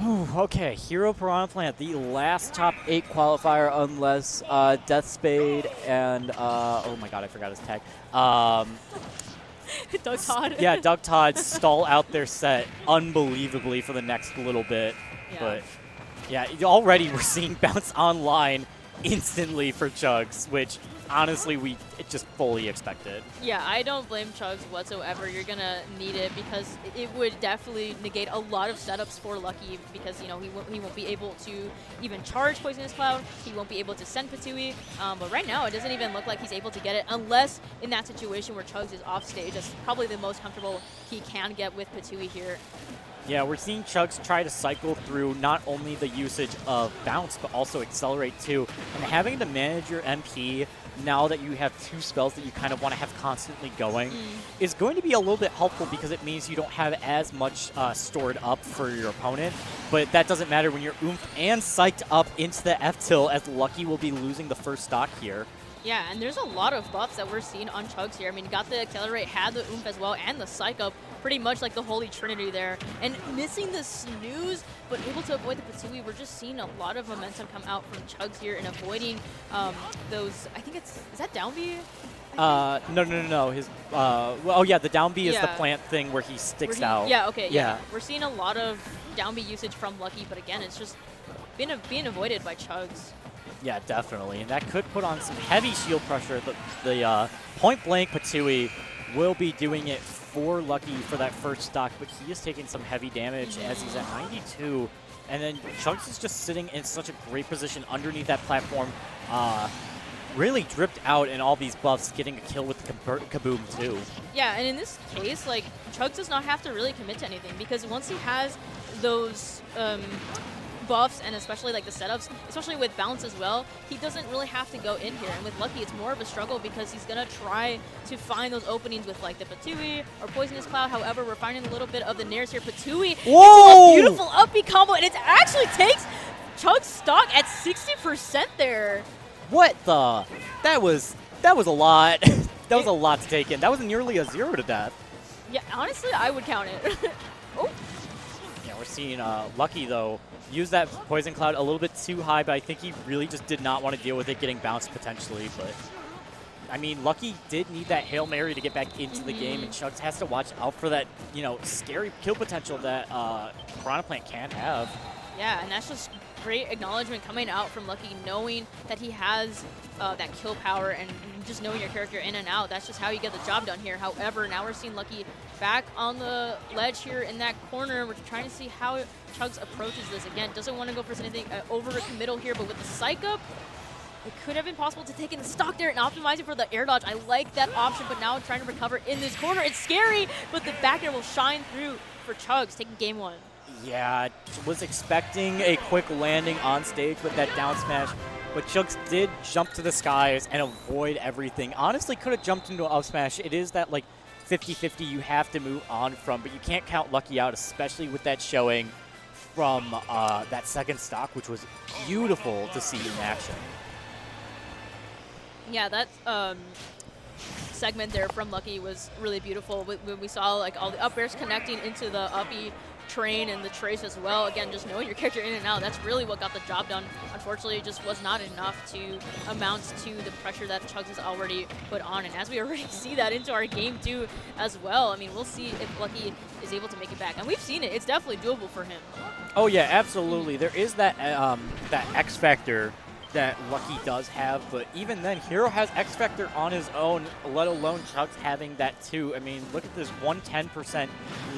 Ooh, okay, Hero Piranha Plant, the last top 8 qualifier unless Death Spade and, oh my god, I forgot his tag. Doug Todd. Yeah, Doug Todd stall out their set unbelievably for the next little bit. Yeah. But yeah, already we're seeing bounce online instantly for Chugs, which honestly we just fully expected. Yeah, I don't blame Chugs whatsoever. You're going to need it because it would definitely negate a lot of setups for Lucky because, you know, he won't be able to even charge Poisonous Cloud. He won't be able to send Patui. But right now, it doesn't even look like he's able to get it unless in that situation where Chugs is off stage. That's probably the most comfortable he can get with Patui here. Yeah, we're seeing Chugs try to cycle through not only the usage of bounce, but also accelerate too. And having to manage your MP now that you have 2 spells that you kind of want to have constantly going is going to be a little bit helpful because it means you don't have as much stored up for your opponent. But that doesn't matter when you're oomphed and psyched up into the F-Till, as Lucky will be losing the first stock here. Yeah, and there's a lot of buffs that we're seeing on Chugs here. I mean, got the Accelerate, had the Oomph as well, and the Psych Up, pretty much like the Holy Trinity there. And missing the Snooze, but able to avoid the Patui. We're just seeing a lot of momentum come out from Chugs here and avoiding those, I think it's, is that down B? No. His, oh yeah, the down B is the plant thing where he sticks out. Yeah, okay, yeah. We're seeing a lot of down B usage from Lucky, but again, it's just being avoided by Chugs. Yeah, definitely. And that could put on some heavy shield pressure. The point blank Patui will be doing it for Lucky for that first stock, but he is taking some heavy damage as he's at 92. And then Chugs is just sitting in such a great position underneath that platform. Really dripped out in all these buffs, getting a kill with the Kaboom too. Yeah, and in this case, like, Chugs does not have to really commit to anything because once he has those buffs and especially like the setups, especially with bounce as well, he doesn't really have to go in here. And with Lucky, it's more of a struggle because he's going to try to find those openings with like the Patui or Poisonous Cloud. However, we're finding a little bit of the nairs here. Patui into a beautiful up B combo, and it actually takes Chug's stock at 60% there. What the? That was a lot. That was a lot to take in. That was nearly a 0 to death. Yeah, honestly, I would count it. Oh. Yeah, we're seeing Lucky, though, use that Poison Cloud a little bit too high, but I think he really just did not want to deal with it getting bounced potentially. But, I mean, Lucky did need that Hail Mary to get back into the game, and Chugs has to watch out for that, you know, scary kill potential that Piranha Plant can have. Yeah, and that's just great acknowledgement coming out from Lucky, knowing that he has that kill power and just knowing your character in and out. That's just how you get the job done here. However, now we're seeing Lucky back on the ledge here in that corner. We're trying to see how Chugs approaches this. Again, doesn't want to go for anything over committal here, but with the Psych Up, it could have been possible to take in the stock there and optimize it for the air dodge. I like that option, but now trying to recover in this corner. It's scary, but the back air will shine through for Chugs, taking game 1. Yeah, was expecting a quick landing on stage with that down smash, but Chugs did jump to the skies and avoid everything. Honestly, could have jumped into an up smash. It is that, like, 50-50 you have to move on from, but you can't count Lucky out, especially with that showing from that second stock, which was beautiful to see in action. Yeah, that segment there from Lucky was really beautiful. When we saw like all the up airs connecting into the uppy train and the trace as well. Again, just knowing your character in and out, that's really what got the job done. Unfortunately, it just was not enough to amount to the pressure that Chugs has already put on. And as we already see that into our game 2 as well, I mean, we'll see if Lucky is able to make it back. And we've seen it. It's definitely doable for him. Oh, yeah, absolutely. There is that, that X Factor that Lucky does have, but even then, Hero has X Factor on his own, let alone Chugs having that too. I mean, look at this 110%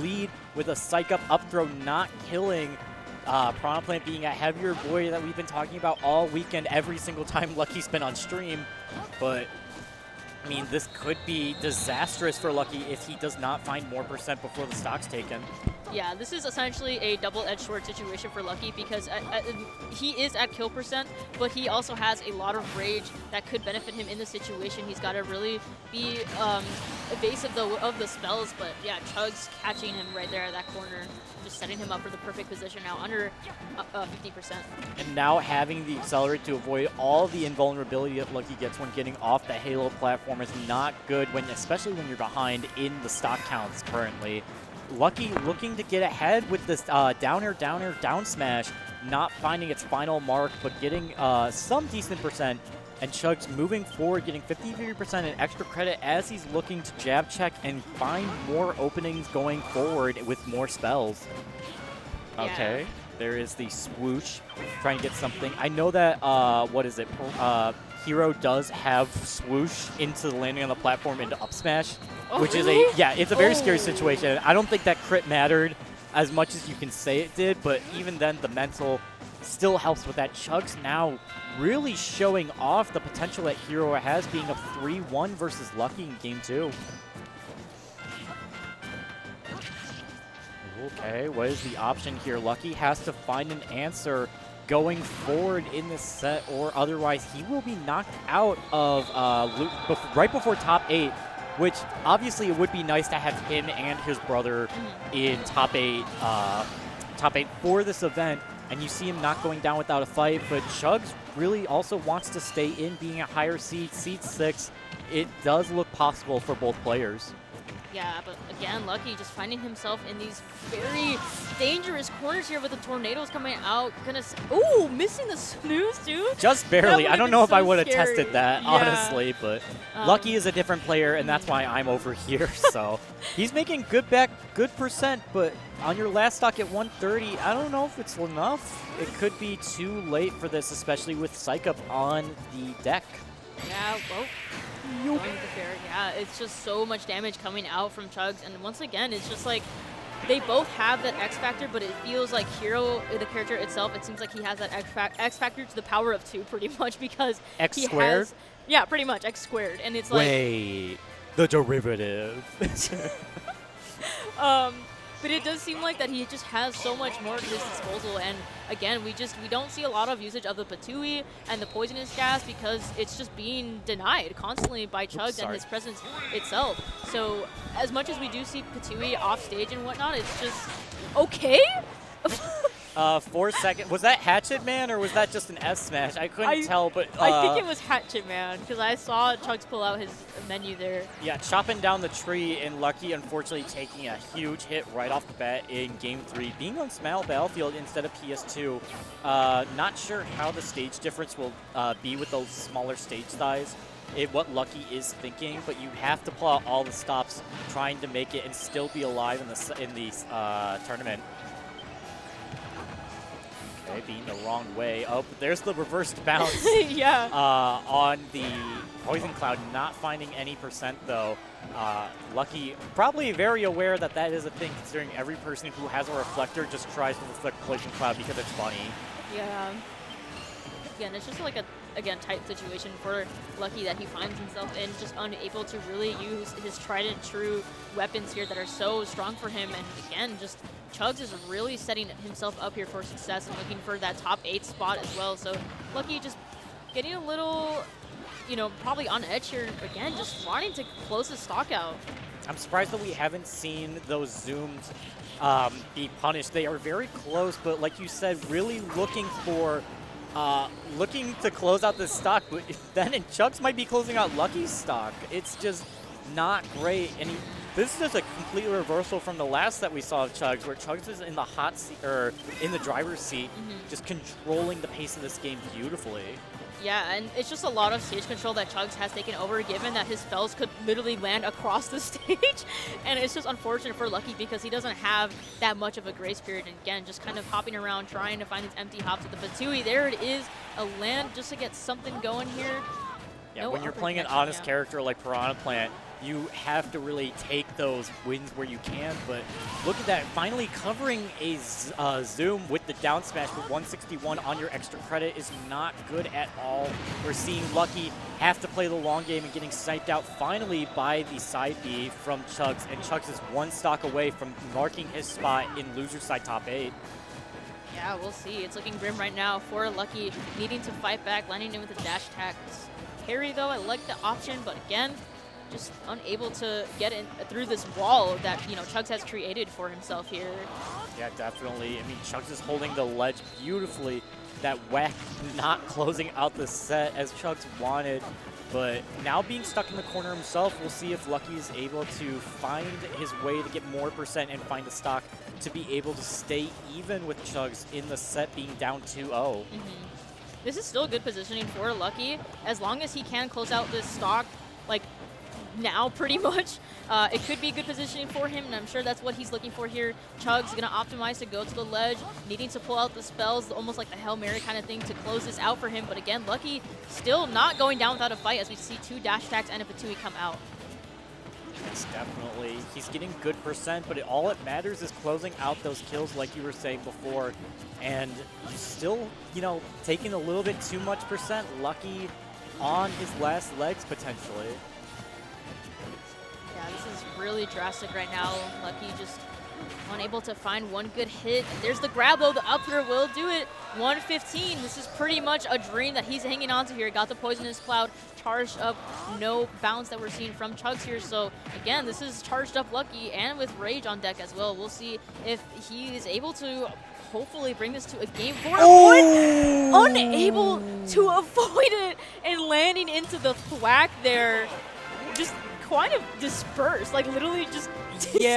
lead with a Psych Up throw not killing Piranha Plant being a heavier boy that we've been talking about all weekend every single time Lucky's been on stream. But, I mean, this could be disastrous for Lucky if he does not find more percent before the stock's taken. Yeah, this is essentially a double-edged sword situation for Lucky because he is at kill percent, but he also has a lot of rage that could benefit him in the situation. He's got to really be evasive of the spells, but yeah, Chugs catching him right there at that corner, just setting him up for the perfect position now, under 50%. And now having the Accelerate to avoid all the invulnerability that Lucky gets when getting off the Halo platform is not good, especially when you're behind in the stock counts currently. Lucky looking to get ahead with this down air, down smash, not finding its final mark, but getting some decent percent. And Chugs moving forward, getting 53% in extra credit as he's looking to jab check and find more openings going forward with more spells. Yeah. Okay, there is the swoosh, trying to get something. I know that, what is it? Hero does have swoosh into the landing on the platform into up smash, which is it's a very scary situation. I don't think that crit mattered as much as you can say it did, but even then the mental still helps with that. Chugs now really showing off the potential that Hero has, being a 3-1 versus Lucky in game 2. Okay, what is the option here? Lucky has to find an answer going forward in this set, or otherwise he will be knocked out of right before top 8, which obviously it would be nice to have him and his brother in top 8 for this event. And you see him not going down without a fight, but Chugs really also wants to stay in, being a higher seed, seed 6. It does look possible for both players. Yeah, but again, Lucky just finding himself in these very dangerous corners here with the tornadoes coming out. Ooh, missing the snooze, too. Just barely. I don't know if I would have scary. tested that, honestly, but Lucky is a different player, and that's why I'm over here. So he's making good percent, but on your last stock at 130, I don't know if it's enough. It could be too late for this, especially with Psych Up on the deck. Yeah, well, going with the fair. Yeah, it's just so much damage coming out from Chugs, and once again, it's just like they both have that X factor, but it feels like Hero, the character itself, it seems like he has that X factor to the power of 2, pretty much, because X he squared? has, yeah, pretty much X squared, and it's like wait, the derivative. But it does seem like that he just has so much more at his disposal, and again, we don't see a lot of usage of the Patui and the poisonous gas because it's just being denied constantly by Chugs and his presence itself. So as much as we do see Patui off stage and whatnot, it's just okay. 4 seconds. Was that Hatchet Man or was that just an S smash? I couldn't tell, but I think it was Hatchet Man because I saw Chugs pull out his menu there. Yeah, chopping down the tree, and Lucky unfortunately taking a huge hit right off the bat in game 3, being on Smile Battlefield instead of PS2. Not sure how the stage difference will be with those smaller stage size. What Lucky is thinking, but you have to pull out all the stops trying to make it and still be alive in the tournament. Okay, being the wrong way. Oh, but there's the reversed bounce. Yeah. On the Poison Cloud, not finding any percent though. Lucky, probably very aware that that is a thing, considering every person who has a reflector just tries to reflect Poison Cloud because it's funny. Yeah. Again, it's just like a tight situation for Lucky that he finds himself in, just unable to really use his tried and true weapons here that are so strong for him. And again, just Chugs is really setting himself up here for success and looking for that top 8 spot as well. So Lucky just getting a little, probably on edge here again, just wanting to close his stock out. I'm surprised that we haven't seen those zooms be punished. They are very close, but like you said, really looking to close out this stock, but then Chugs might be closing out Lucky's stock. It's just not great. And this is just a complete reversal from the last that we saw of Chugs, where Chugs is in the hot seat, or in the driver's seat, just controlling the pace of this game beautifully. Yeah, and it's just a lot of stage control that Chugs has taken over, given that his spells could literally land across the stage. And it's just unfortunate for Lucky because he doesn't have that much of a grace period. And again, just kind of hopping around, trying to find these empty hops with the Patui. There it is, a land just to get something going here. Yeah, no when you're playing an honest character like Piranha Plant, you have to really take those wins where you can, but look at that, finally covering a zoom with the down smash with 161 on your extra credit is not good at all. We're seeing Lucky have to play the long game and getting sniped out finally by the side B from Chugs, and Chugs is 1 stock away from marking his spot in loser side top 8. Yeah, we'll see. It's looking grim right now for Lucky, needing to fight back, landing in with a dash attack. Parry though, I like the option, but again, just unable to get in through this wall that, Chugs has created for himself here. Yeah, definitely. I mean, Chugs is holding the ledge beautifully. That whack not closing out the set as Chugs wanted. But now being stuck in the corner himself, we'll see if Lucky is able to find his way to get more percent and find the stock to be able to stay even with Chugs in the set being down 2-0. This is still good positioning for Lucky. As long as he can close out this stock, like, now pretty much, it could be good positioning for him, and I'm sure that's what he's looking for here. Chugs going to optimize to go to the ledge, needing to pull out the spells, almost like the Hail Mary kind of thing to close this out for him. But again, Lucky still not going down without a fight as we see 2 dash attacks and a Fatui come out. Yes, definitely. He's getting good percent, but all it matters is closing out those kills like you were saying before. And he's still, you know, taking a little bit too much percent. Lucky on his last legs, potentially. Yeah, this is really drastic right now. Lucky just unable to find one good hit. There's the grab, though. The up throw will do it. 115. This is pretty much a dream that he's hanging on to here. Got the Poisonous Cloud charged up. No bounce that we're seeing from Chugs here. So, again, this is charged up Lucky and with Rage on deck as well. We'll see if he is able to hopefully bring this to a game 4. Unable to avoid it and landing into the thwack there. Just kind of dispersed, like literally just Yeah,